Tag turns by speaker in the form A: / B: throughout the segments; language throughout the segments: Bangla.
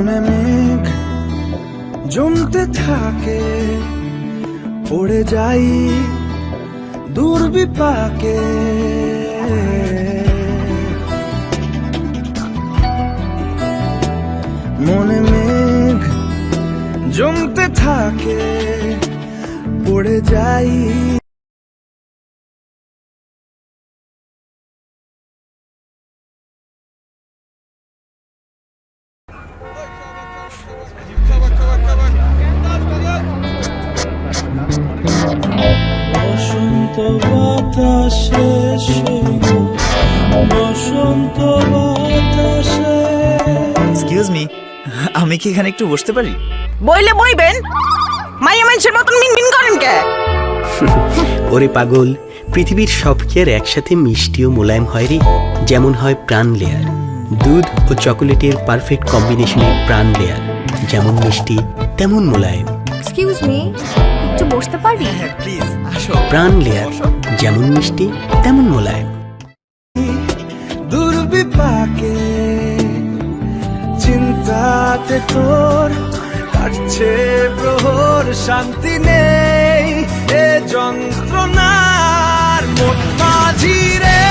A: মনে মেঘ জমতে থাকে, পড়ে যাই দূর বিপাকে। মনে মেঘ জমতে থাকে, পড়ে যাই।
B: বসন্ত বাতাসে বসন্ত বাতাসে।
C: এক্সকিউজ মি, আমি কি এখানে একটু বসতে পারি?
D: বইলে বইবেন, মাইয়া মানুষের মতন মিনমিন করেন কে?
E: ওরে পাগল, পৃথিবীর সব কি আর একসাথে মিষ্টি ও মোলায়েম হয় রে? যেমন হয় প্রাণ লেয়ার, দুধ ও চকোলেটের পারফেক্ট কম্বিনেশনে প্রাণ লেয়ার, যেমন মিষ্টি তেমন মোলায়েম।
F: এক্সকিউজ মি, একটু বসতে পারি?
C: হ্যাঁ প্লিজ আসো।
E: প্রাণ লেয়ার, যেমন মিষ্টি তেমন মোলায়েম।
A: দূর বিপাকে চিন্তাতে তোর কাটছে প্রহর, শান্তি নেই এ যন্ত্রণার মন মাঝি রে।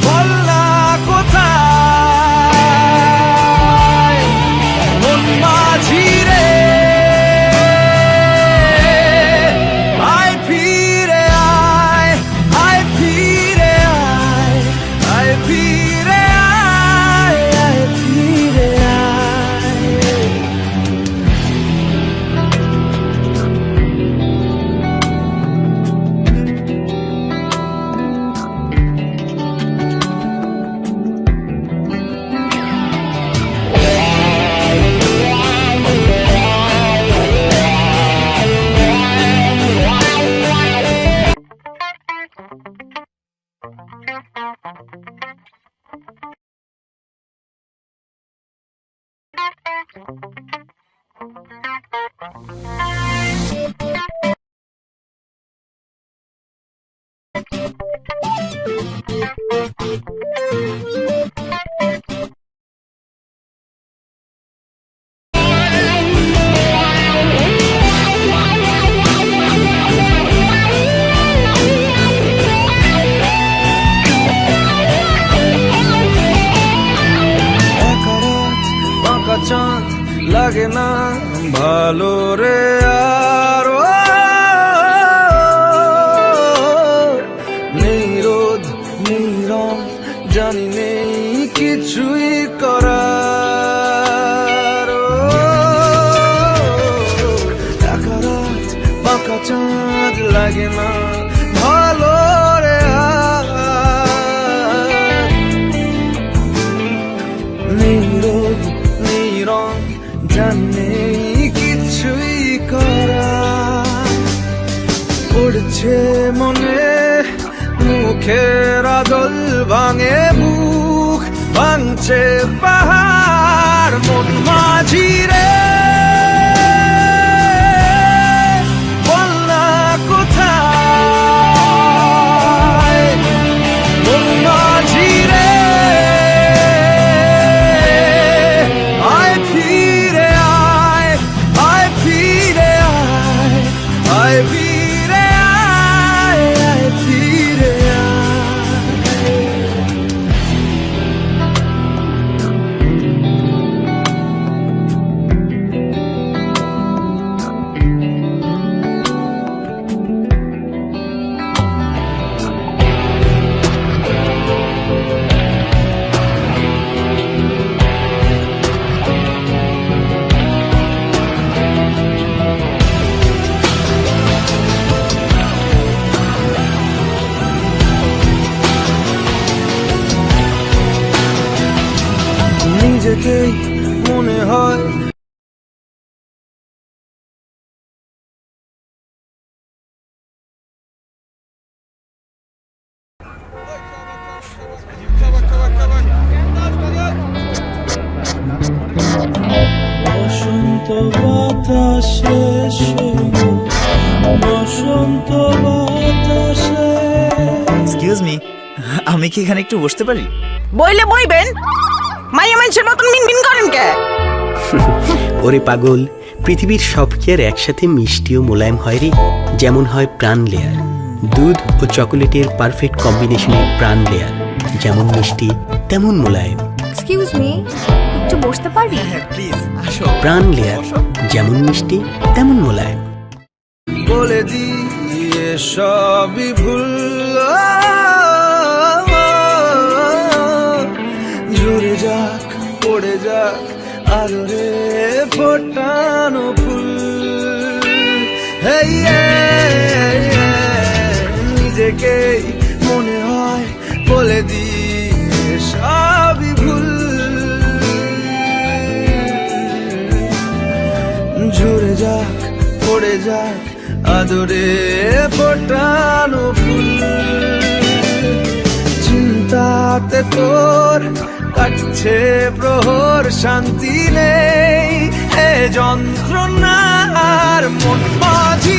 A: বল না কোথায় মন মাঝি রে। আয় ফিরে আয়, আয় ফিরে আয়, আয় ফিরে আয়, আয় ফিরে আয়। চাঁদ লাগে না ভালো রে আর, নেই রোদ নেই রং, জানি নেই কিছুই করার। একা রাত বাঁকা চাঁদ লাগে না ভালো রে আর, নেই রোদ নেই রং, জানি কিছুই করা। পড়ছে মনে মুখের আদল ভাঙে, বুক ভাঙছে পাহাড় মন মাঝি রে। বল না কোথায় মন মাঝি রে। আয় ফিরে আয়, আয় ফিরে আয়, আয় ফিরে আয়, আয় ফিরে আয়। নিজেকেই মনে হয়
B: বসন্ত বাতাসে বসন্ত বাতাসে।
C: এক্সকিউজ মি, আমি কি এখানে একটু বসতে পারি?
D: বইলে বইবেন, মাইয়া মানুষের মতন মিনমিন করেন কে?
E: ওরে পাগল, পৃথিবীর সব কি আর একসাথে মিষ্টি ও মোলায়েম হয় রে? যেমন হয় প্রাণ লেয়ার, দুধ ও চকোলেটের পারফেক্ট কম্বিনেশনের প্রাণ লেয়ার, যেমন মিষ্টি তেমন মোলায়েম।
F: এক্সকিউজ মি, একটু বসতে পারি?
C: প্লিজ আসো।
E: প্রাণ লেয়ার, যেমন মিষ্টি তেমন মোলায়েম।
A: বলে দিয়ে সবই ভুল, ঝরে যাক পড়ে যাক আদরে ফোটানো ফুল। হেই নিজেকেই মনে হয় বলে দিয়ে সবই ভুল, ঝরে যাক পড়ে যাক আদরে ফোটানো ফুল। চিন্তাতে তোর কাটছে প্রহর, শান্তি নেই এ যন্ত্রণার মন মাঝি